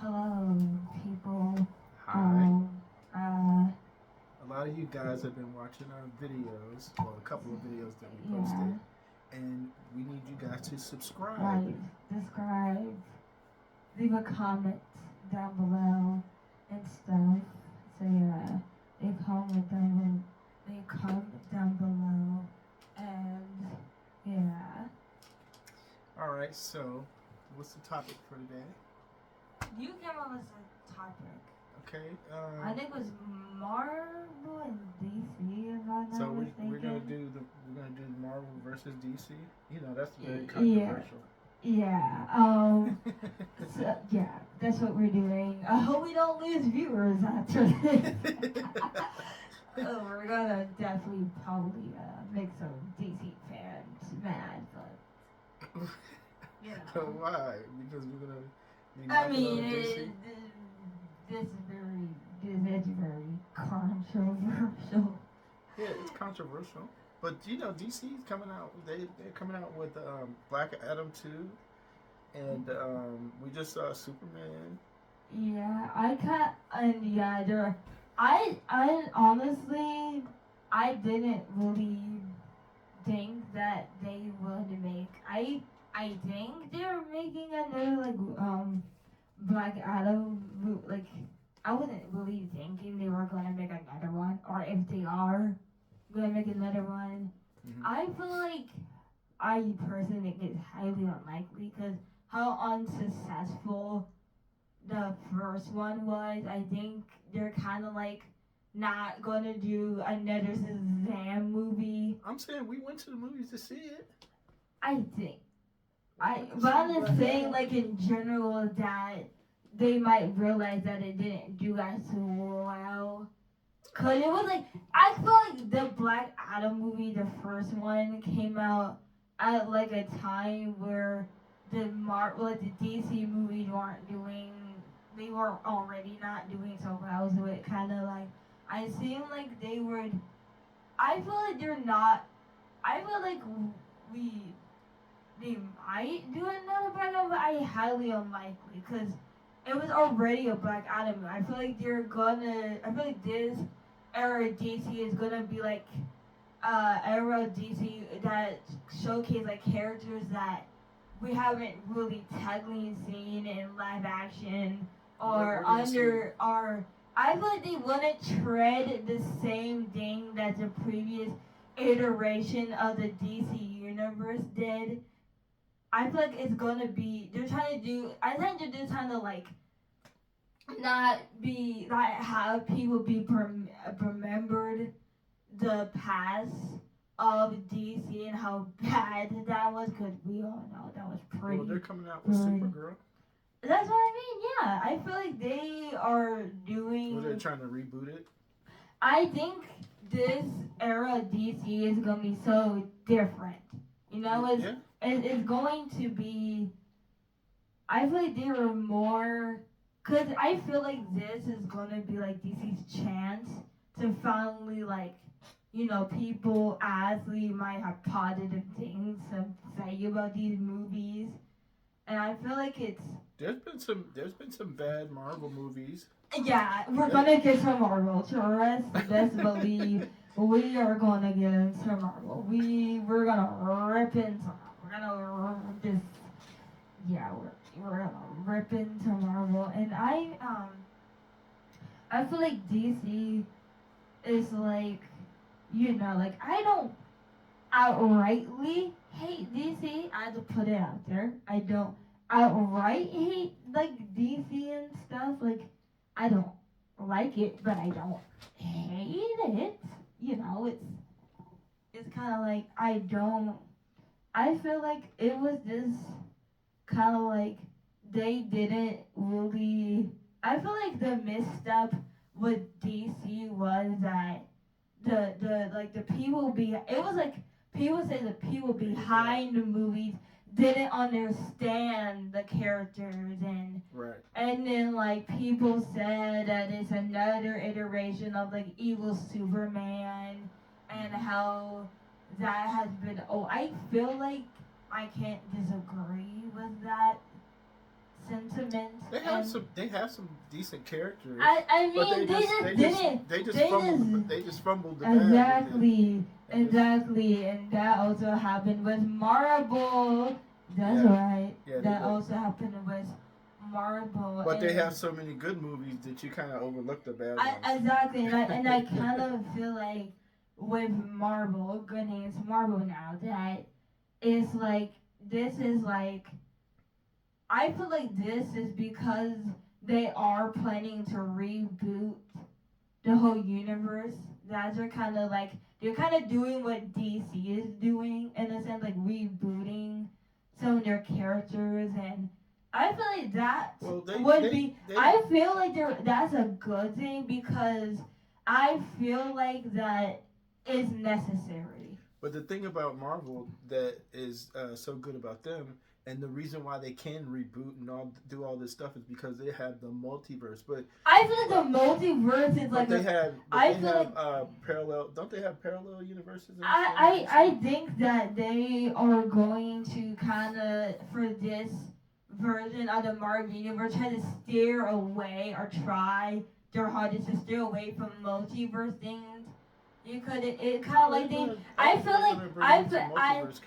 Hello, people. Hi. Um, uh, A lot of you guys have been watching our videos, well, a couple of videos that we posted, yeah, and we need you guys to subscribe. like, describe, leave a comment down below and stuff. So yeah, they comment down below, and yeah. All right, so what's the topic for today? You came up with a topic. Okay, I think it was Marvel and DC, if I'm so not we're gonna mistaken. do Marvel versus DC. You know that's very Yeah, controversial. yeah. So, yeah, that's what we're doing. I hope we don't lose viewers after this. We're gonna definitely probably make some DC fans mad, but you know. Why? Because we're gonna be I knocking mean, on DC. this is very controversial. Yeah, it's controversial. But you know, DC's coming out. They're coming out with Black Adam 2, and we just saw Superman. Yeah, I can't, and yeah, there. I honestly, I didn't really think that they would make. I think they're making another Black Adam like. I wasn't really thinking they were gonna make another one, or if they are gonna make another one. Mm-hmm. I feel like I personally think it's highly unlikely because how unsuccessful the first one was. I think they're kind of like not gonna do another Shazam movie. I'm saying we went to the movies to see it. I think We went to but see I'm Black just saying Adam. like in general that they might realize that it didn't do as well. Cause it was like I feel like the Black Adam movie, the first one, came out at like a time where like the DC movies weren't doing, they were already not doing so well. So it kind of like I seem like they would. I feel like they're not. I feel like we they might do another Black Adam, but I highly unlikely because it was already a Black Adam. I feel like they're gonna. I feel like this era DC is gonna be like era DC that showcase like characters that we haven't really technically seen in live action or We're gonna see. under our. I feel like they wouldn't tread the same thing that the previous iteration of the DC universe did. I feel like it's gonna be they're trying to do. I think they're just trying to like not have people be remembered the past of DC and how bad that was because we all know that was Well, they're pretty coming out with good. Supergirl. That's what I mean. Yeah, I feel like they are Well, they're doing. trying to reboot it. I think this era of DC is gonna be so different. You know, Yeah. it's going to be. I feel like they were more, cause I feel like this is gonna be like DC's chance to finally like, people actually might have positive things to say about these movies, and I feel like it's There's been some bad Marvel movies. yeah, we're gonna get some Marvel. Trust, best believe we are gonna get into Marvel. We're gonna rip into. We're gonna just yeah, we're gonna rip into Marvel, and I feel like DC is like, like I don't outrightly hate DC. I have to put it out there. I don't outright hate like DC and stuff. Like I don't like it, but I don't hate it. It's kind of like I don't. I feel like it was just kind of like they didn't really. I feel like the misstep with DC was that the people be it was like people say the people behind the movies didn't understand the characters Right. and then like people said that it's another iteration of like evil Superman and how that has been I feel like I can't disagree with that sentiment. They they have some decent characters. I But mean, they just didn't. they just fumbled the bag with Exactly, it. And exactly, and that also happened with Marble. That's yeah, right. yeah, they That did. also happened with Marble. But they And have so many good movies that you kind of overlook the bad ones. exactly, and I kind of feel like with Marvel, good names Marvel now, that it's like this is like I feel like this is because they are planning to reboot the whole universe. That's are kind of like they're kind of doing what DC is doing in a sense, like rebooting some of their characters, and I feel like that Well, would be. I feel like that's a good thing because I feel like that is necessary. But the thing about Marvel that is so good about them, and the reason why they can reboot and do all this stuff is because they have the multiverse. But I feel like the multiverse is like they have parallel. Don't they have parallel universes? I think that they are going to kind of for this version of the Marvel universe try to steer away or try their hardest to steer away from multiverse things. You could it kind of like they. I feel like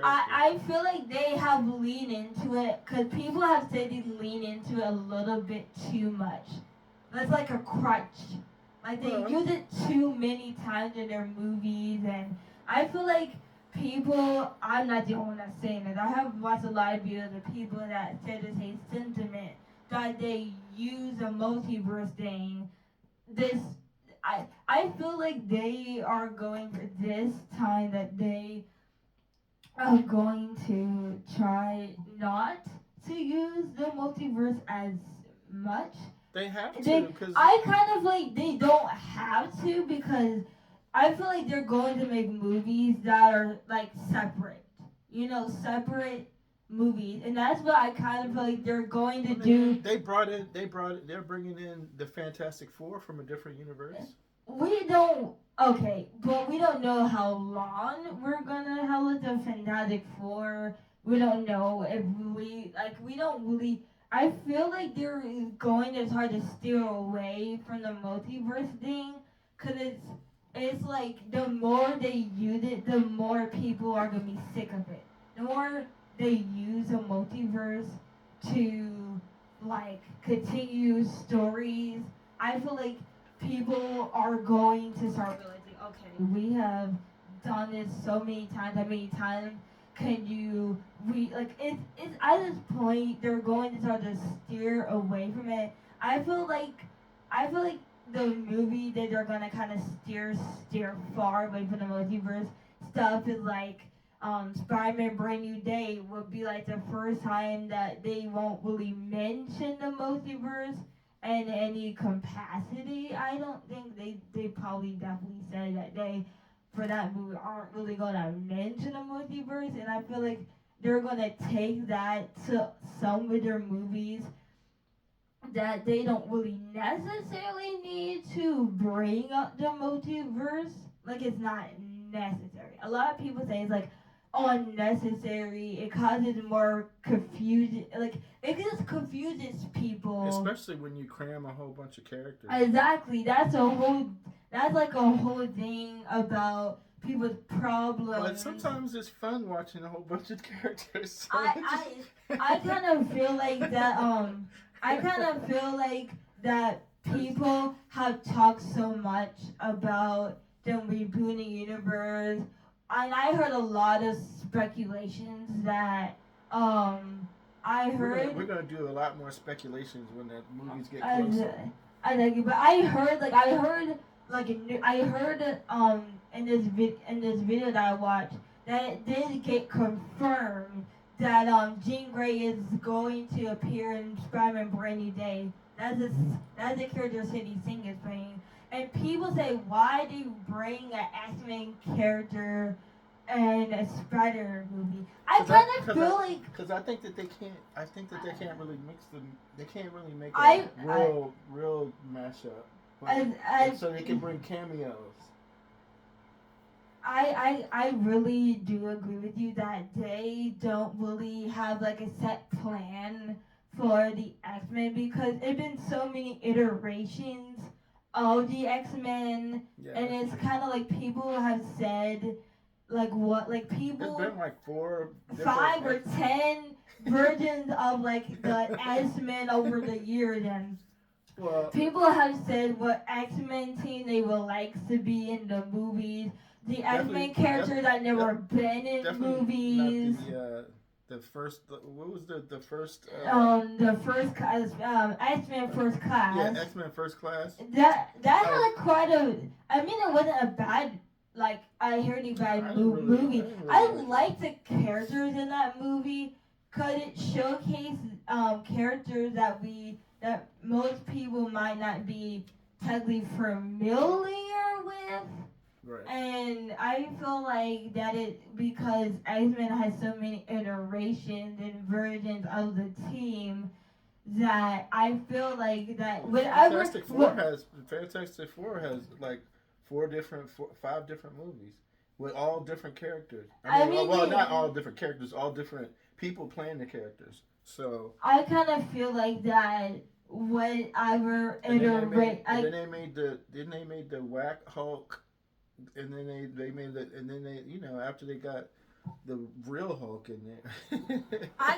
I feel like they have leaned into it because people have said they lean into it a little bit too much. That's like a crutch. Like they use it too many times in their movies, and I feel like people. I'm not the only one that's saying this. I have watched a lot of videos of people that say the same sentiment that they use a multiverse thing. This I feel like they are going for this time that they are going to try not to use the multiverse as much. They have to because I kind of like they don't have to because I feel like they're going to make movies that are like separate. You know, separate movies, and that's what I kind of feel like they're going to do. They're bringing in the Fantastic Four from a different universe. We don't. Okay, but we don't know how long we're gonna have with the Fantastic Four. We don't know if we don't really. I feel like they're going to try to steer away from the multiverse thing, cause it's like the more they use it, the more people are gonna be sick of it. The more they use a multiverse to like continue stories, I feel like people are going to start realizing, okay, we have done this so many times. How many times can you it's at this point they're going to start to steer away from it. I feel like the movie that they're gonna kind of steer far away from the multiverse stuff is like Spider-Man Brand New Day would be like the first time that they won't really mention the multiverse in any capacity. I don't think they probably definitely said that they for that movie aren't really gonna mention the multiverse, and I feel like they're gonna take that to some of their movies that they don't really necessarily need to bring up the multiverse. Like it's not necessary. A lot of people say it's like unnecessary. It causes more confusion. Like it just confuses people. Especially when you cram a whole bunch of characters. Exactly. That's like a whole thing about people's problems. But sometimes it's fun watching a whole bunch of characters. So I kind of feel like that. I kind of feel like that people have talked so much about them rebooting universe, and I heard a lot of speculations that I heard. We're gonna do a lot more speculations when the movies get closer. I like it, but I heard in this video that I watched that it did get confirmed that Jean Grey is going to appear in Spider-Man Brand New Day. That's the character City Singh is playing. And people say, why do you bring an X-Men character in a Spider movie? I kind of feel like because I think that they can't. I think that they can't really mix them. They can't really make a real mashup. So they can bring cameos. I really do agree with you that they don't really have like a set plan for the X-Men because it's been so many iterations of the X-Men, Yeah, and that's it's true. kind of like people have said like what like It's people been like four different 5 or 10 versions of like the X-Men over the years, and well, people have said what X-Men team they would like to be in the movies. The definitely, X-Men characters that def, never been in definitely not movies. the first. What was the first? The first class, X-Men first Yeah, class. X Men First Class. That I was. had quite a. I mean, it wasn't a bad. Like I heard a I bad didn't really. I movie. didn't really I like it. liked the characters in that movie because it showcased characters that most people might not be technically familiar with. Right. And I feel like that it because X-Men has so many iterations and versions of the team that I feel like that Well, whatever Fantastic Four has like five different movies with all different characters. I Well, mean not all different characters, all different people playing the characters. So I kind of feel like that whatever iterate and I then they made the whack Hulk, and then they made the and then they after they got the real Hulk in there. I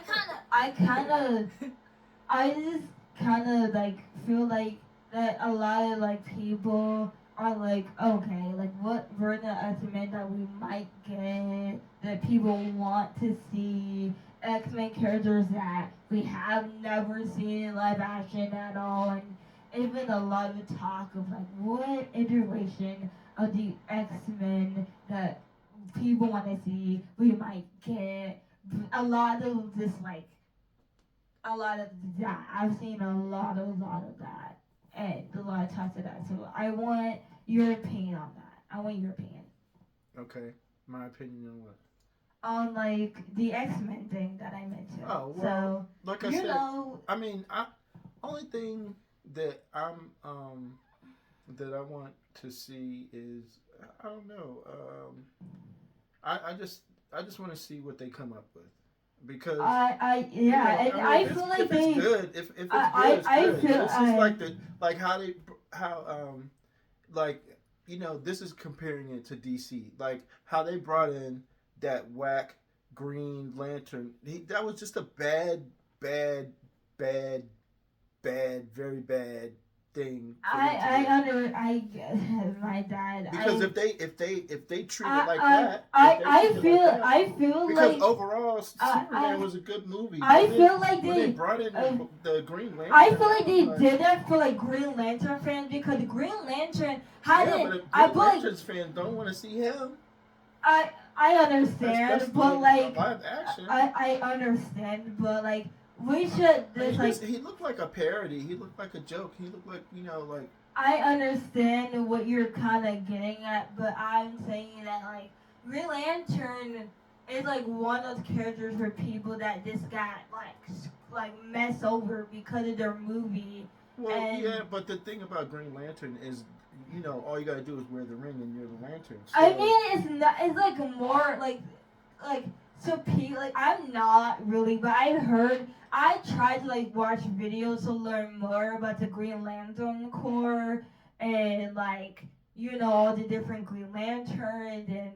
just kind of like feel like that a lot of like people are like okay like what version of X-Men that we might get that people want to see X-Men characters that we have never seen in live action at all, and even a lot of talk of like what iteration of the X-Men that people want to see we might get a lot of this like a lot of that. I've seen a lot of that, and a lot of talks of that. So I want your opinion on that. I want your opinion Okay, my opinion on what? on like the X-Men thing that I mentioned. Oh well, So like I you said, know, I mean, I only thing that that I want to see is I don't know. I just want to see what they come up with because yeah, and I mean I feel like if it's they, good if it's good it's I good. feel This is like the like how like this is comparing it to DC like how they brought in that whack Green Lantern. That was just a bad bad very bad thing for them to do. I get my dad. Because if they treat it like that, if they treat it like that, I feel because like overall Superman was a good movie. I But feel like when they brought in the Green Lantern, I feel like they like, did that for like Green Lantern fans because Green Lantern had yeah, it. but if I Green feel like Lantern's fans don't want to see him, I understand, especially but like live action. I understand, but like we should I mean, just like he looked like a parody. He looked like a joke. He looked like like. I understand what you're kind of getting at, but I'm saying that like Green Lantern is like one of those characters for people that just got like messed over because of their movie. Well, And yeah, but the thing about Green Lantern is, all you gotta do is wear the ring and you're the lantern. So, I mean, it's not. It's like more like so. Like I'm not really, but I heard. I tried to like watch videos to learn more about the Green Lantern Corps and like all the different Green Lanterns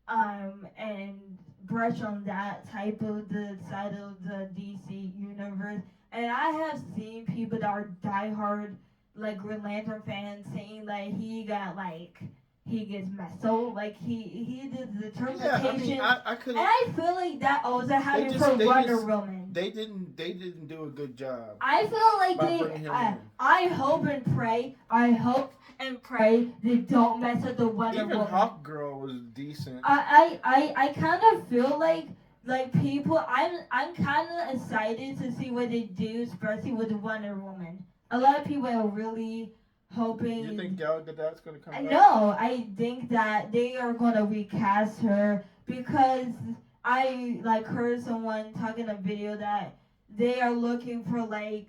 and brush on that type of the side of the DC universe. And I have seen people that are diehard like Green Lantern fans saying that he gets messed up, like he did the yeah, I interpretation, mean, I could. and I feel like that also happened for Wonder Woman. They didn't do a good job. I feel like by bringing him in. I hope and pray. I hope and pray they don't mess up the Wonder Even Woman. Hawk Girl was decent. I kind of feel like people. I'm kind of excited to see what they do, especially with Wonder Woman. A lot of people are really hoping. You think Gal Gadot's gonna come back? No, I think that they are gonna recast her because I like heard someone talking a video that they are looking for like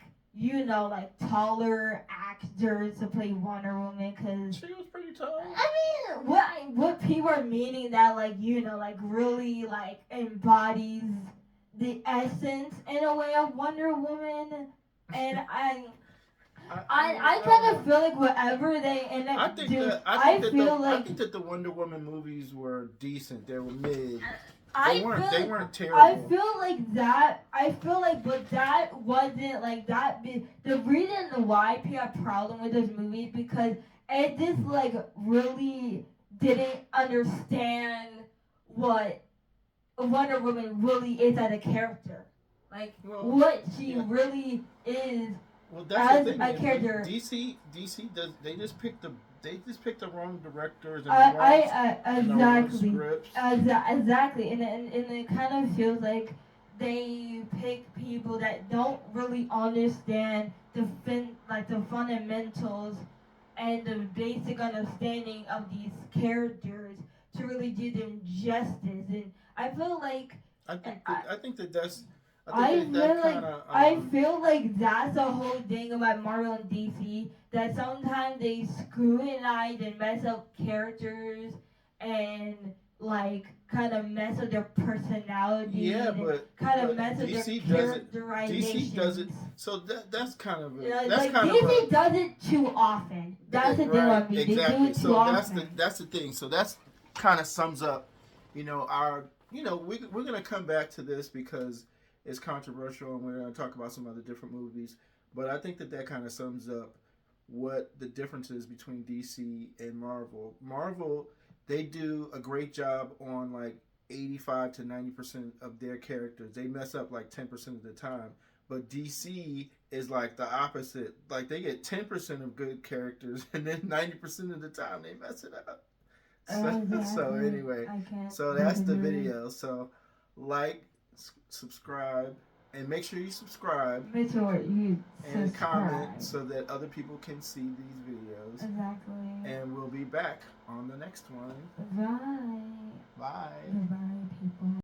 taller actors to play Wonder Woman because She was pretty tall. I mean what people are meaning that like like really like embodies the essence in a way of Wonder Woman, and I kind of feel like whatever they end up doing, I feel I like think that the Wonder Woman movies were decent. They were mid. I feel They like weren't I terrible. feel like that. I feel like, but that wasn't like that. The reason why people have problem with those movies because it just like really didn't understand what Wonder Woman really is as a character, like Well, what she yeah. really is Well, that's the as thing. a character. DC does. They just picked the wrong directors and the wrong and the wrong Exactly, scripts. exactly, and it kind of feels like they pick people that don't really understand like the fundamentals and the basic understanding of these characters to really do them justice. And I feel like I think that that's. I think I that that feel like kind of I feel like that's the whole thing about Marvel and DC that sometimes they scrutinize and mess up characters and like kind of mess up their personality yeah, and kind of but mess up their DC does it. DC does it. characterizations. So that's kind of that's Like kind of DC does it too often. That's the thing right, on me. They do exactly. it too So often. that's the thing. So that's kind of sums up, our we're gonna come back to this because it's controversial and we're gonna talk about some other different movies. But I think that kind of sums up what the difference is between DC and Marvel. Marvel, they do a great job on like 85 to 90% of their characters. They mess up like 10% of the time. But DC is like the opposite. Like they get 10% of good characters and then 90% of the time they mess it up. So Exactly. anyway, I can't so that's the disagree. video. So like, subscribe, and make sure you subscribe Make sure you and comment subscribe. so that other people can see these videos. Exactly. And we'll be back on the next one. Bye. Bye. Bye.